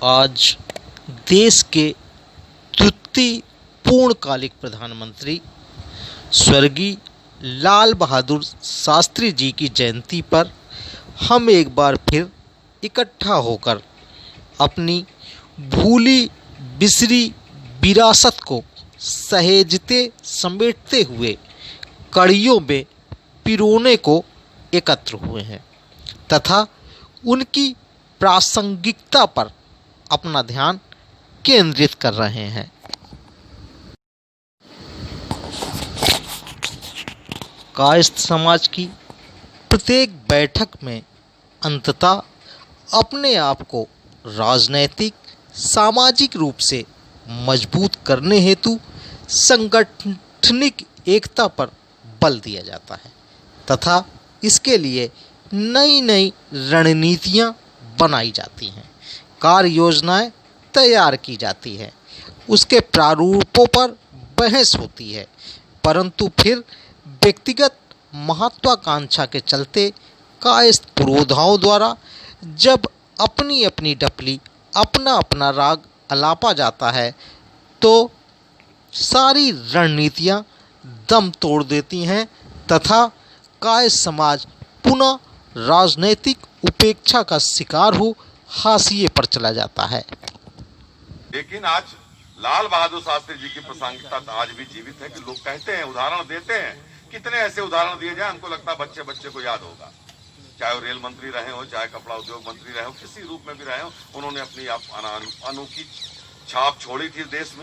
आज देश के द्वितीय पूर्णकालिक प्रधानमंत्री स्वर्गीय लाल बहादुर शास्त्री जी की जयंती पर हम एक बार फिर इकट्ठा होकर अपनी भूली बिसरी विरासत को सहेजते समेटते हुए कड़ियों में पिरोने को एकत्र हुए हैं तथा उनकी प्रासंगिकता पर अपना ध्यान केंद्रित कर रहे हैं। कायस्थ समाज की प्रत्येक बैठक में अंततः अपने आप को राजनैतिक सामाजिक रूप से मजबूत करने हेतु संगठनिक एकता पर बल दिया जाता है तथा इसके लिए नई नई रणनीतियां बनाई जाती हैं, कार्य योजनाएं तैयार की जाती है, उसके प्रारूपों पर बहस होती है, परंतु फिर व्यक्तिगत महत्वाकांक्षा के चलते कायस्थ पुरोधाओं द्वारा जब अपनी अपनी डपली अपना अपना राग अलापा जाता है तो सारी रणनीतियां दम तोड़ देती हैं तथा कायस्थ समाज पुनः राजनैतिक उपेक्षा का शिकार हो हाशिए पर चला जाता है। लेकिन आज लाल बहादुर शास्त्री जी की प्रासंगिकता आज भी जीवित है कि लोग कहते हैं, उदाहरण देते हैं। कितने ऐसे उदाहरण दिए जाए, हमको लगता है बच्चे बच्चे को याद होगा। चाहे वो रेल मंत्री रहे हो, चाहे कपड़ा उद्योग मंत्री रहे हो, किसी रूप में भी रहे हो, उन्होंने अपनी अनोखी छाप छोड़ी थी देश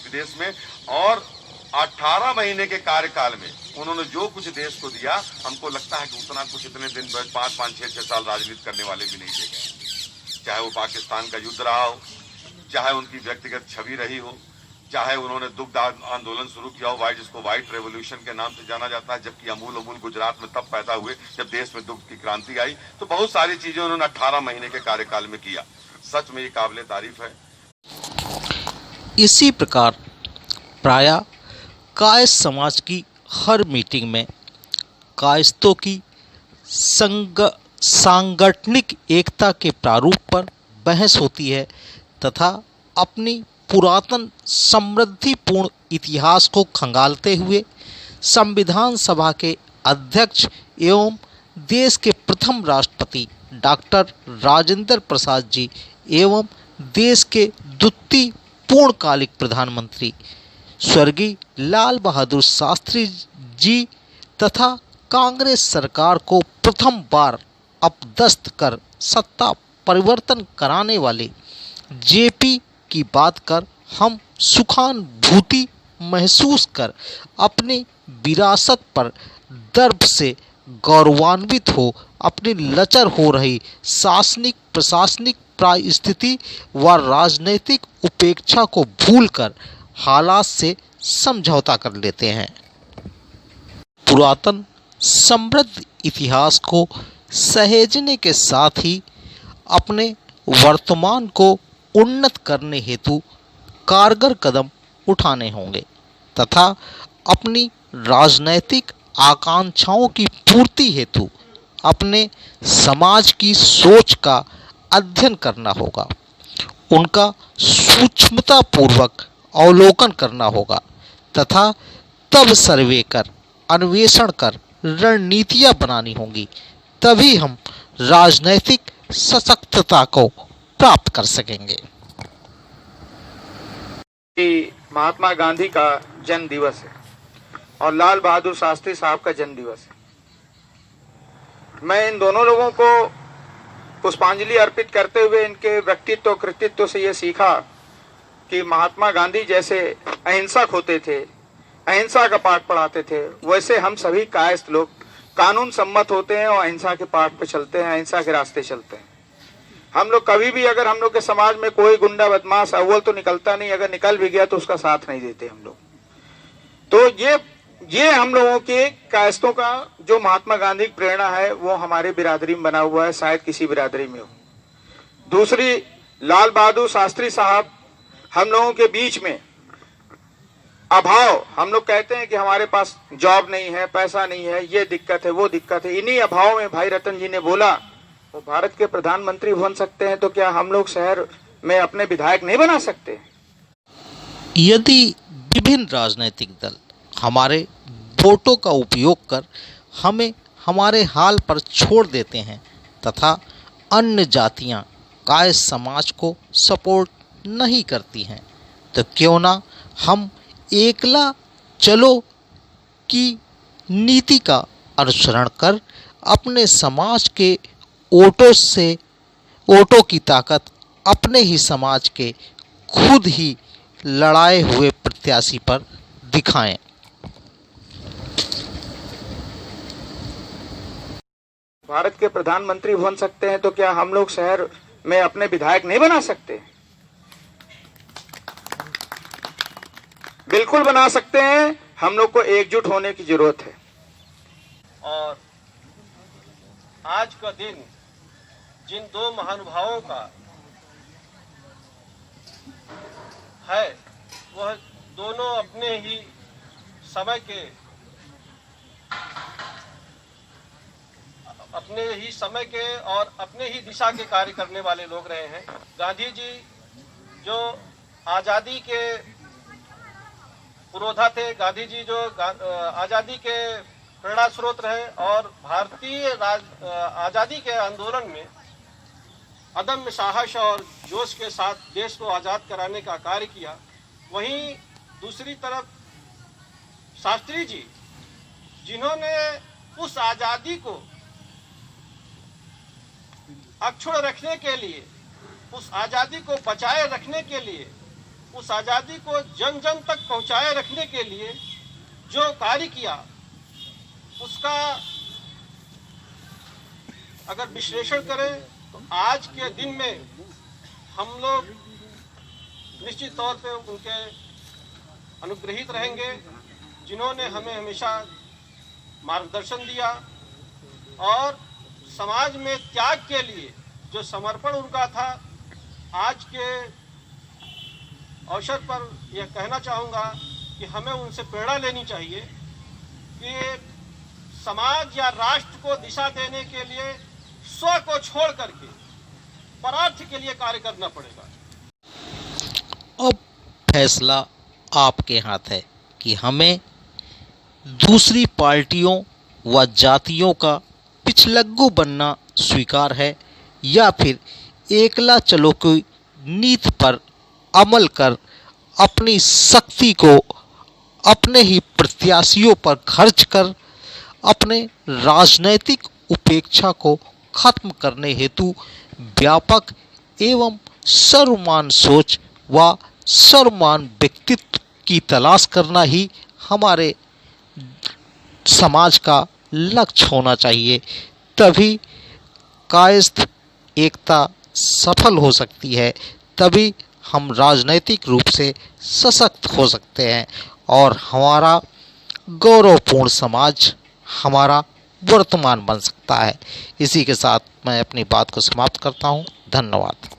विदेश में। और 18 महीने के कार्यकाल में उन्होंने जो कुछ देश को दिया, हमको लगता है कि उतना कुछ इतने दिन 5-6 साल राजनीति करने वाले भी नहीं दे गए। चाहे वो पाकिस्तान का युद्ध रहा हो, चाहे उनकी व्यक्तिगत छवि रही हो, चाहे उन्होंने दुग्ध आंदोलन शुरू किया हो, जिसको व्हाइट रेवोल्यूशन के नाम से जाना जाता है, जबकि अमूल गुजरात में तब पैदा हुए जब देश में दुग्ध की क्रांति आई। तो बहुत सारी चीजें उन्होंने 18 महीने के कार्यकाल में किया। सच में ये काबिले तारीफ है। इसी प्रकार प्रायः कायस्थ समाज की हर मीटिंग में कायस्थों की सांगठनिक एकता के प्रारूप पर बहस होती है तथा अपनी पुरातन समृद्धिपूर्ण इतिहास को खंगालते हुए संविधान सभा के अध्यक्ष एवं देश के प्रथम राष्ट्रपति डॉक्टर राजेंद्र प्रसाद जी एवं देश के द्वितीय पूर्णकालिक प्रधानमंत्री स्वर्गीय लाल बहादुर शास्त्री जी तथा कांग्रेस सरकार को प्रथम बार अपदस्थ कर सत्ता परिवर्तन कराने वाले जेपी की बात कर हम सुखानुभूति महसूस कर अपनी विरासत पर गर्व से गौरवान्वित हो अपनी लचर हो रही शासनिक प्रशासनिक परिस्थिति व राजनीतिक उपेक्षा को भूलकर हालात से समझौता कर लेते हैं। पुरातन समृद्ध इतिहास को सहेजने के साथ ही अपने वर्तमान को उन्नत करने हेतु कारगर कदम उठाने होंगे तथा अपनी राजनैतिक आकांक्षाओं की पूर्ति हेतु अपने समाज की सोच का अध्ययन करना होगा, उनका सूक्ष्मतापूर्वक अवलोकन करना होगा तथा तब सर्वे कर अन्वेषण कर रणनीतियां बनानी होंगी। तभी हम राजनैतिक सशक्तता को प्राप्त कर सकेंगे। महात्मा गांधी का जन्म दिवस है और लाल बहादुर शास्त्री साहब का जन्म दिवस है। मैं इन दोनों लोगों को पुष्पांजलि अर्पित करते हुए इनके व्यक्तित्व कृतित्व से ये सीखा कि महात्मा गांधी जैसे अहिंसक होते थे, अहिंसा का पाठ पढ़ाते थे, वैसे हम सभी कायस्थ लोग कानून सम्मत होते हैं और अहिंसा के पाठ पे चलते हैं, अहिंसा के रास्ते चलते हैं। हम लोग कभी भी अगर हम लोग के समाज में कोई गुंडा बदमाश अव्वल तो निकलता नहीं, अगर निकल भी गया तो उसका साथ नहीं देते हम लोग। तो ये हम लोगों के कायस्थों का जो महात्मा गांधी की प्रेरणा है वो हमारे बिरादरी में बना हुआ है, शायद किसी बिरादरी में हो। दूसरी, लाल बहादुर शास्त्री साहब हम लोगों के बीच में अभाव, हम लोग कहते हैं कि हमारे पास जॉब नहीं है, पैसा नहीं है, ये दिक्कत है, वो दिक्कत है। इन्हीं अभाव में भाई रतन जी ने बोला वो भारत के प्रधानमंत्री बन सकते हैं, तो क्या हम लोग शहर में अपने विधायक नहीं बना सकते? यदि विभिन्न राजनीतिक दल हमारे वोटों का उपयोग कर हमें हमारे हाल पर छोड़ देते हैं तथा अन्य जातियां कायस्थ समाज को सपोर्ट नहीं करती हैं, तो क्यों ना हम एकला चलो की नीति का अनुसरण कर अपने समाज के वोटों की ताकत अपने ही समाज के खुद ही लड़ाए हुए प्रत्याशी पर दिखाएं। भारत के प्रधानमंत्री बन सकते हैं, तो क्या हम लोग शहर में अपने विधायक नहीं बना सकते? बिल्कुल बना सकते हैं। हम लोग को एकजुट होने की जरूरत है। और आज का दिन जिन दो महानुभावों का है, वह दोनों अपने ही समय के और अपने ही दिशा के कार्य करने वाले लोग रहे हैं। गांधी जी जो आज़ादी के पुरोधा थे, गांधी जी जो आज़ादी के प्रेरणा स्रोत रहे और भारतीय आज़ादी के आंदोलन में अदम्य साहस और जोश के साथ देश को आज़ाद कराने का कार्य किया। वहीं दूसरी तरफ शास्त्री जी, जिन्होंने उस आज़ादी को अक्षुण्ण रखने के लिए, उस आज़ादी को बचाए रखने के लिए, उस आज़ादी को जन जन तक पहुंचाए रखने के लिए जो कार्य किया, उसका अगर विश्लेषण करें तो आज के दिन में हम लोग निश्चित तौर पे उनके अनुग्रहित रहेंगे, जिन्होंने हमें हमेशा मार्गदर्शन दिया और समाज में त्याग के लिए जो समर्पण उनका था। आज के अवसर पर यह कहना चाहूँगा कि हमें उनसे प्रेरणा लेनी चाहिए कि समाज या राष्ट्र को दिशा देने के लिए स्व को छोड़ करके परार्थ के लिए कार्य करना पड़ेगा। अब फैसला आपके हाथ है कि हमें दूसरी पार्टियों व जातियों का पिछलग्गू बनना स्वीकार है या फिर एकला चलो की नीति पर अमल कर अपनी शक्ति को अपने ही प्रत्याशियों पर खर्च कर अपने राजनैतिक उपेक्षा को खत्म करने हेतु व्यापक एवं सर्वमान सोच व सर्वमान व्यक्तित्व की तलाश करना ही हमारे समाज का लक्ष्य होना चाहिए। तभी कायस्थ एकता सफल हो सकती है, तभी हम राजनैतिक रूप से सशक्त हो सकते हैं और हमारा गौरवपूर्ण समाज हमारा वर्तमान बन सकता है। इसी के साथ मैं अपनी बात को समाप्त करता हूँ। धन्यवाद।